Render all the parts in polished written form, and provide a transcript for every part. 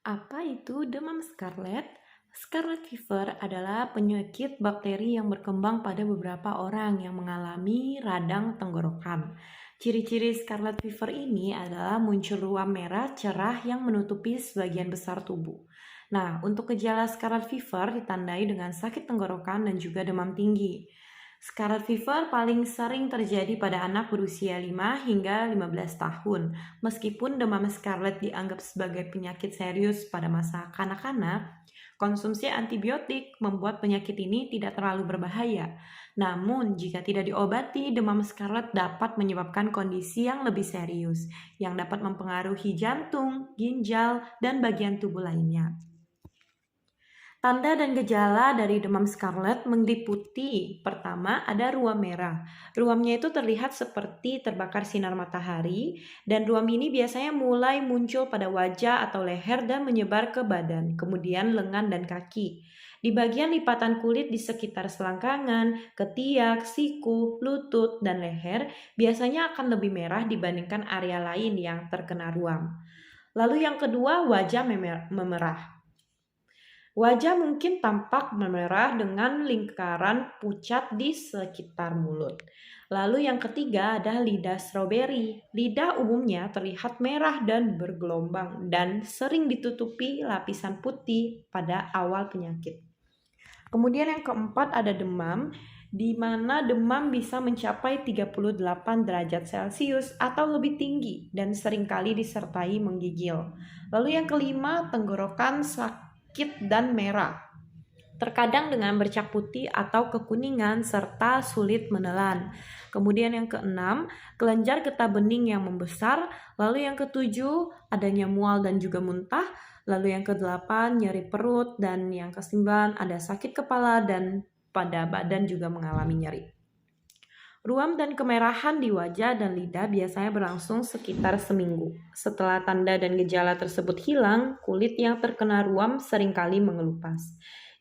Apa itu demam scarlet? Scarlet fever adalah penyakit bakteri yang berkembang pada beberapa orang yang mengalami radang tenggorokan. Ciri-ciri scarlet fever ini adalah muncul ruam merah cerah yang menutupi sebagian besar tubuh. Nah, untuk gejala scarlet fever ditandai dengan sakit tenggorokan dan juga demam tinggi. Scarlet fever paling sering terjadi pada anak berusia 5 hingga 15 tahun. Meskipun demam scarlet dianggap sebagai penyakit serius pada masa kanak-kanak, konsumsi antibiotik membuat penyakit ini tidak terlalu berbahaya. Namun, jika tidak diobati, demam scarlet dapat menyebabkan kondisi yang lebih serius, yang dapat mempengaruhi jantung, ginjal, dan bagian tubuh lainnya. Tanda dan gejala dari demam scarlet meliputi, pertama ada ruam merah. Ruamnya itu terlihat seperti terbakar sinar matahari, dan ruam ini biasanya mulai muncul pada wajah atau leher dan menyebar ke badan, kemudian lengan dan kaki. Di bagian lipatan kulit di sekitar selangkangan, ketiak, siku, lutut, dan leher biasanya akan lebih merah dibandingkan area lain yang terkena ruam. Lalu yang kedua, wajah memerah. Wajah mungkin tampak memerah dengan lingkaran pucat di sekitar mulut. Lalu yang ketiga ada lidah stroberi. Lidah umumnya terlihat merah dan bergelombang dan sering ditutupi lapisan putih pada awal penyakit. Kemudian yang keempat ada demam, di mana demam bisa mencapai 38 derajat Celcius atau lebih tinggi dan seringkali disertai menggigil. Lalu yang kelima, tenggorokan sakit dan merah, terkadang dengan bercak putih atau kekuningan serta sulit menelan. Kemudian yang keenam, kelenjar getah bening yang membesar. Lalu yang ketujuh, adanya mual dan juga muntah. Lalu yang kedelapan, nyeri perut. Dan yang kesembilan, ada sakit kepala dan pada badan juga mengalami nyeri. Ruam dan kemerahan di wajah dan lidah biasanya berlangsung sekitar seminggu. Setelah tanda dan gejala tersebut hilang, kulit yang terkena ruam seringkali mengelupas.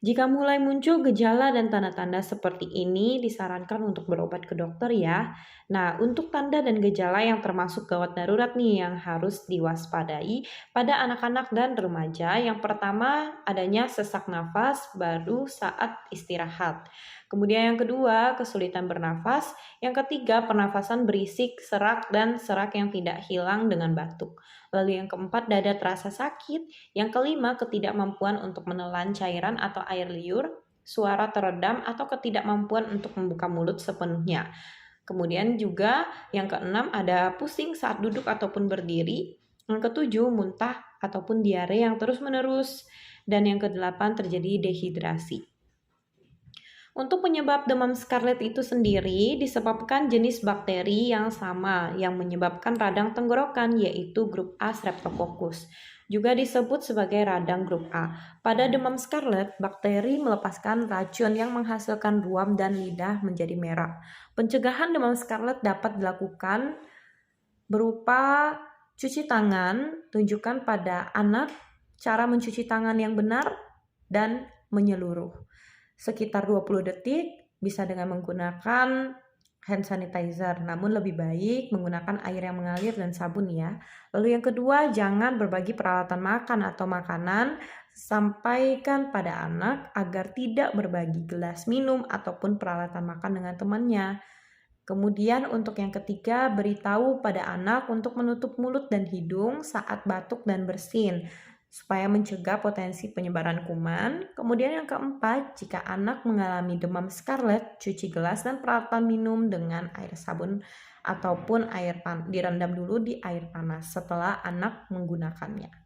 Jika mulai muncul gejala dan tanda-tanda seperti ini, disarankan untuk berobat ke dokter ya. Nah, untuk tanda dan gejala yang termasuk gawat darurat nih yang harus diwaspadai pada anak-anak dan remaja, yang pertama adanya sesak nafas baru saat istirahat. Kemudian yang kedua, kesulitan bernafas. Yang ketiga, pernafasan berisik, serak, dan serak yang tidak hilang dengan batuk. Lalu yang keempat, dada terasa sakit. Yang kelima, ketidakmampuan untuk menelan cairan atau air liur, suara teredam, atau ketidakmampuan untuk membuka mulut sepenuhnya. Kemudian juga yang keenam, ada pusing saat duduk ataupun berdiri. Yang ketujuh, muntah ataupun diare yang terus-menerus. Dan yang kedelapan, terjadi dehidrasi. Untuk penyebab demam scarlet itu sendiri disebabkan jenis bakteri yang sama yang menyebabkan radang tenggorokan, yaitu grup A Streptococcus. Juga disebut sebagai radang grup A. Pada demam scarlet, bakteri melepaskan racun yang menghasilkan ruam dan lidah menjadi merah. Pencegahan demam scarlet dapat dilakukan berupa cuci tangan, tunjukkan pada anak cara mencuci tangan yang benar dan menyeluruh. Sekitar 20 detik bisa dengan menggunakan hand sanitizer, namun lebih baik menggunakan air yang mengalir dan sabun ya. Lalu yang kedua, jangan berbagi peralatan makan atau makanan. Sampaikan pada anak agar tidak berbagi gelas minum ataupun peralatan makan dengan temannya. Kemudian untuk yang ketiga, beritahu pada anak untuk menutup mulut dan hidung saat batuk dan bersin, supaya mencegah potensi penyebaran kuman. Kemudian yang keempat, jika anak mengalami demam scarlet, cuci gelas dan peralatan minum dengan air sabun ataupun direndam dulu di air panas setelah anak menggunakannya.